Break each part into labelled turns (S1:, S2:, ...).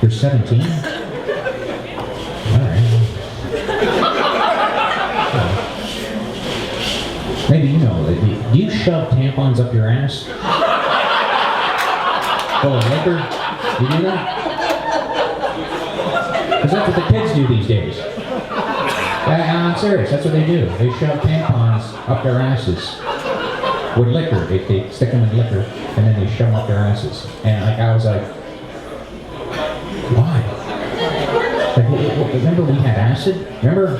S1: You're 17? Alright. Maybe you know, do you shove tampons up your ass? Full of liquor? You do that? Because that's what the kids do these days. I'm serious, that's what they do. They shove tampons up their asses with liquor. They stick them in liquor, and then they shove them up their asses. And like I was like, why? Like, remember we had acid? Remember?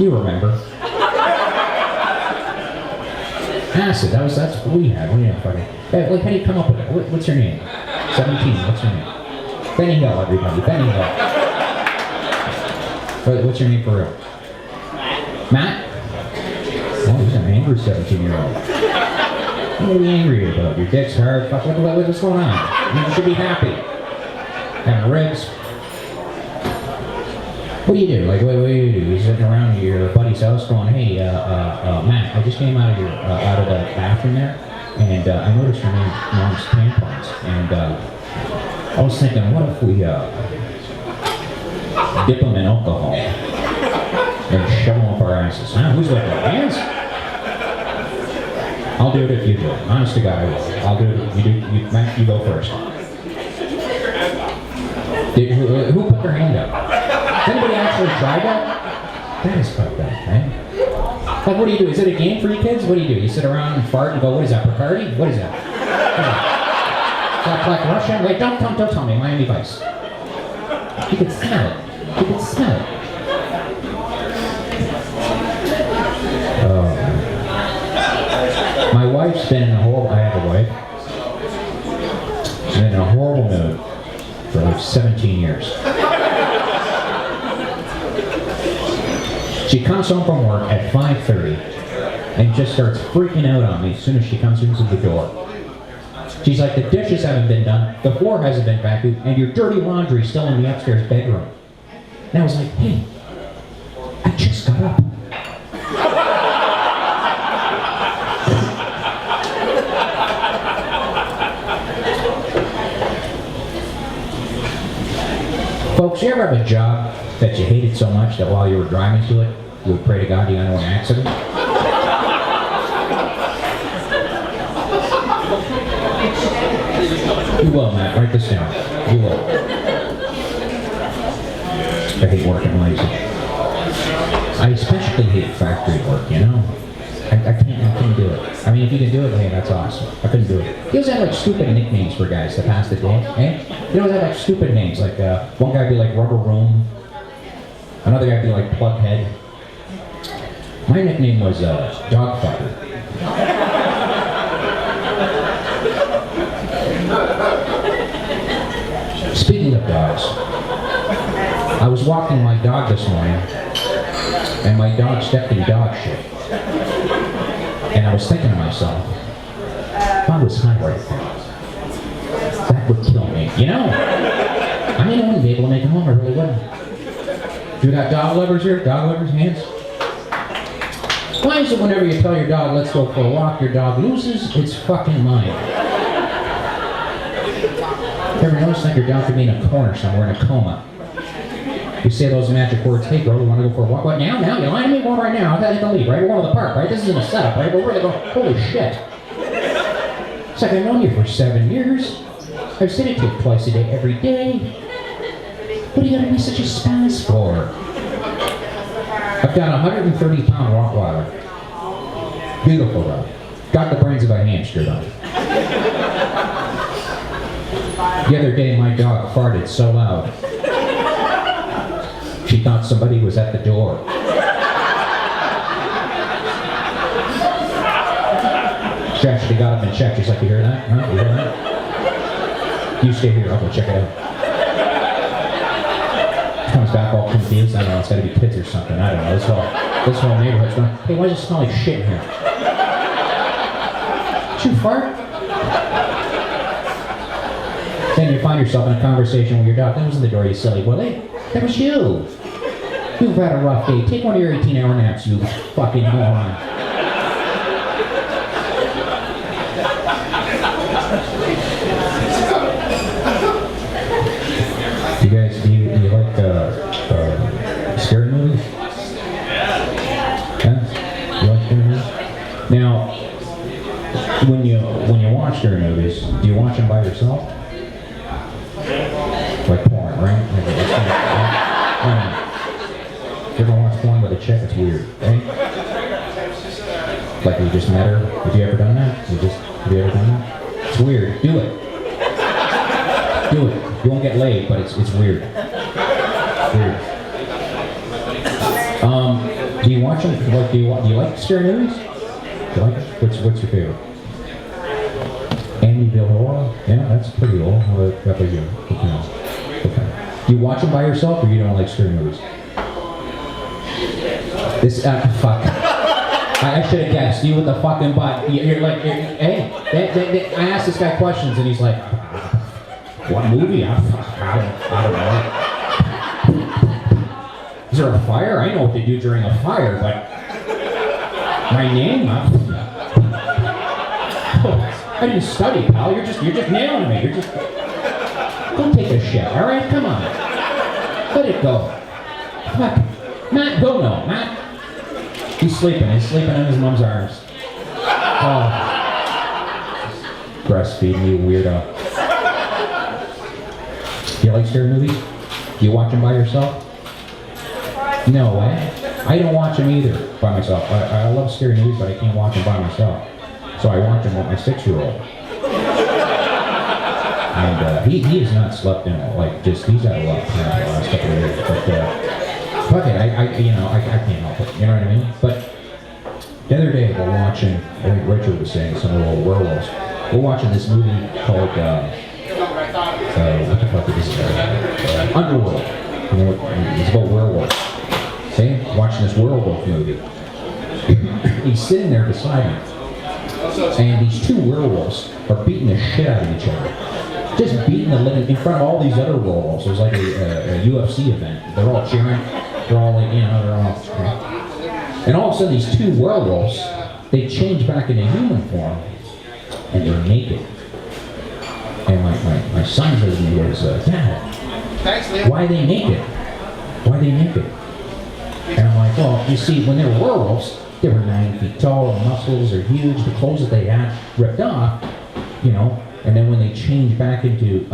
S1: You remember. Acid, that's what we had. We had fucking... Hey, like, how do you come up with it? What's your name? 17, what's your name? Benny Hill, everybody, Benny Hill. What's your name for real? Matt? Oh, he's an angry 17-year-old. What are you angry about? Your dick's hard? Fuck, what's going on? You should be happy. Having ribs. What do you do? Like, what do you do? You're sitting around your buddy's house going, hey, Matt, I just came out of the bathroom there, and I noticed your mom's tampons, and I was thinking, what if we dip them in alcohol and shove them up our asses? Huh? Who's looking at hands? I'll do it if you do it. Honest to God, I will. I'll do it. Matt, you go first. Who put their hand up? Anybody actually tried that? That is fucked up, right? Like, what do you do? Is it a game for you kids? What do? You sit around and fart and go, what is that, Bacardi? What is that? Like Russia? Like, don't tell me, Miami Vice. You can smell it. You can smell it. My wife's been in a horrible... I have a wife. She's been in a horrible mood for like 17 years. She comes home from work at 5:30 and just starts freaking out on me as soon as she comes into the door. She's like, the dishes haven't been done, the floor hasn't been vacuumed, and your dirty laundry's still in the upstairs bedroom. And I was like, hey, I just got up. Folks, you ever have a job that you hated so much that while you were driving to it, you would pray to God you got into an accident? You will, Matt. Write this down. You will. I hate working lazy. I especially hate factory work, you know? I couldn't do it. I mean, if you can do it, hey, that's awesome. I couldn't do it. You always have like stupid nicknames for guys to pass the day, eh? You always have like stupid names, like one guy would be like Rubber Room, another guy would be like Plughead. My nickname was Dog Fucker. Speaking of dogs, I was walking my dog this morning, and my dog stepped in dog shit. And I was thinking to myself, if I was high right now, that would kill me, you know? I mean, I wouldn't be able to make it home, I really wouldn't. Do we got dog lovers here? Dog lovers, hands? Why is it whenever you tell your dog, let's go for a walk, your dog loses its fucking mind? Ever notice like your dog could be in a corner somewhere in a coma? You say those magic words, hey girl, we want to go for a walk. What, now? Now? You lying to me? Going right now. I've got to leave, right? We're going to the park, right? This isn't a setup, right? But we're going to go, holy shit. It's like I've known you for 7 years. I've seen it take twice a day, every day. What do you got to be such a spaz for? I've got a 130-pound Rottweiler. Beautiful dog. Got the brains of a hamster though. The other day my dog farted so loud, she thought somebody was at the door. She actually got up and checked. She's like, you hear that? Huh? You hear that? You stay here, I'll go check it out. Comes back all confused. I don't know, it's gotta be kids or something. I don't know. This whole neighborhood's going, hey, why does it smell like shit in here? Did you fart? Then you find yourself in a conversation with your dog. That wasn't the door, you silly Willie. That was you. You've had a rough day. Take one of your 18-hour naps, you fucking moron. watching by yourself? Like porn, right? You ever watch porn with a chick? It's weird, right? Like you just met her. Have you ever done that? Have you ever done that? It's weird. Do it. Do it. You won't get laid, but it's weird. Weird. Do you watch them? Like, do you like scary movies? Do you like it? What's your favorite? Amityville Horror? Yeah, that's pretty old. How about you? Okay. Do you watch them by yourself, or you don't like scary movies? This fuck. I should have guessed. You with the fucking butt. You're like, hey. I asked this guy questions, and he's like, what movie? I don't know. Is there a fire? I know what they do during a fire, but my name? I didn't study, pal. You're just nailing me. Go take a shit, all right? Come on. Let it go. Fuck. Matt, go no. Matt. He's sleeping in his mom's arms. Oh. Breastfeeding, you weirdo. You like scary movies? You watch them by yourself? No way. I don't watch them either by myself. I love scary movies, but I can't watch them by myself. So I watch them with my 6-year-old. And he has not slept in it. Like, he's had a lot of time the last couple of years. But fuck it, I can't help it. You know what I mean? But the other day we're watching, I think Richard was saying, some of the old werewolves. We're watching this movie called, what the fuck is it? Underworld. It's about werewolves. See? Watching this werewolf movie. He's sitting there beside me. And these two werewolves are beating the shit out of each other. Just beating the living in front of all these other werewolves. It was like a UFC event. They're all cheering. They're all like, they're all. And all of a sudden, these two werewolves, they change back into human form, and they're naked. And my son says to me, Dad, why are they naked? Why are they naked? And I'm like, well, you see, when they were werewolves, they were 9 feet tall, the muscles are huge, the clothes that they had ripped off, and then when they change back into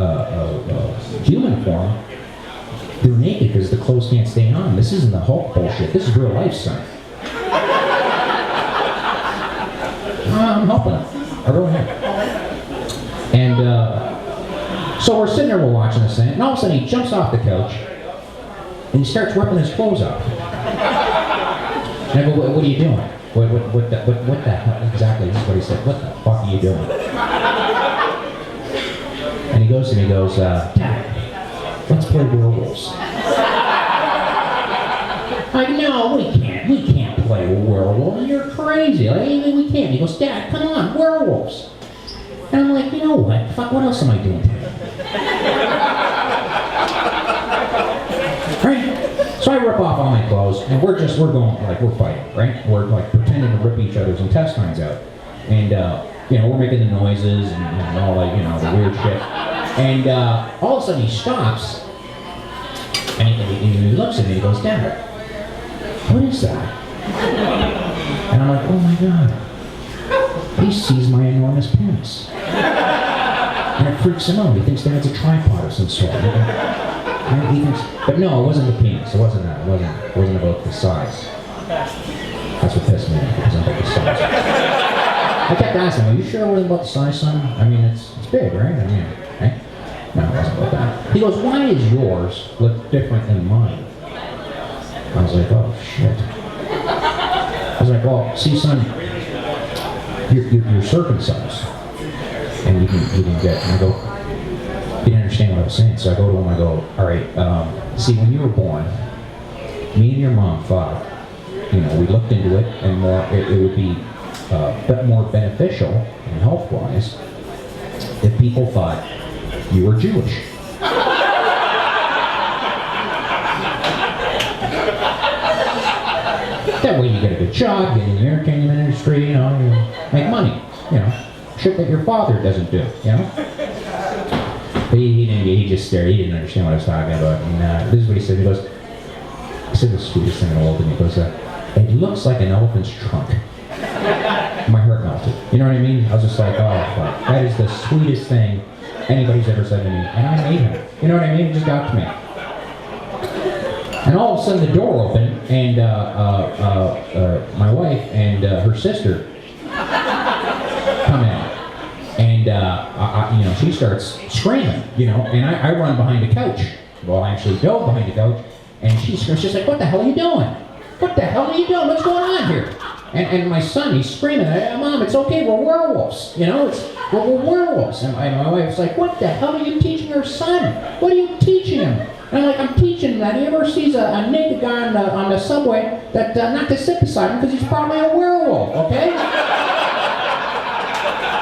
S1: human form, they're naked because the clothes can't stay on. This isn't the Hulk bullshit. This is real life, son. I'm helping him. I really am. And so we're sitting there, we're watching this thing, and all of a sudden he jumps off the couch and he starts ripping his clothes off. And I go, what are you doing? What the hell? Exactly, this is what he said. What the fuck are you doing? And he goes to me, Dad, let's play werewolves. Like, no, we can't play werewolves. You're crazy. Like, we can't. He goes, Dad, come on, werewolves. And I'm like, you know what? Fuck, what else am I doing today? Right? So I rip off all my clothes, and we're going, like, we're fighting, right? We're, like, pretending to rip each other's intestines out. And, we're making the noises and all, like, the weird shit. And all of a sudden he stops, and he looks at me and he goes, Dad, what is that? And I'm like, oh my God. He sees my enormous penis. And it freaks him out. He thinks that it's a tripod of some sort. And he thinks, but no, it wasn't the penis. It wasn't that. It wasn't about the size. That's what pissed me off. It wasn't about the size. I kept asking him, are you sure it wasn't about the size, son? I mean, it's big, right? I mean, right? No, it wasn't about that. He goes, why does yours look different than mine? I was like, oh, shit. I was like, well, see, son, you're circumcised. And you can get, and I go, he didn't understand what I was saying. So I go to him, I go, all right, see, when you were born, me and your mom thought, we looked into it, and it would be more beneficial and health-wise if people thought you were Jewish. That way you get a good job, get in the entertainment industry, you make money, shit that your father doesn't do, But he just stared, he didn't understand what I was talking about. And this is what he said, he said the sweetest thing in the world, and he goes, it looks like an elephant's trunk. My heart melted. You know what I mean? I was just like, oh, fuck. That is the sweetest thing anybody's ever said to me. And I hate him. You know what I mean? It just got to me. And all of a sudden the door opened, and my wife and her sister come in. And she starts screaming, and I run behind the couch. Well, I actually dove behind the couch, and she screams. She's like, "What the hell are you doing? What the hell are you doing? What's going on here?" And my son, he's screaming, "Mom, it's okay, we're werewolves. We're werewolves." And my wife's like, "What the hell are you teaching your son? What are you teaching him?" And I'm like, "I'm teaching him that he ever sees a naked guy on the subway, that not to sit beside him because he's probably a werewolf, okay?"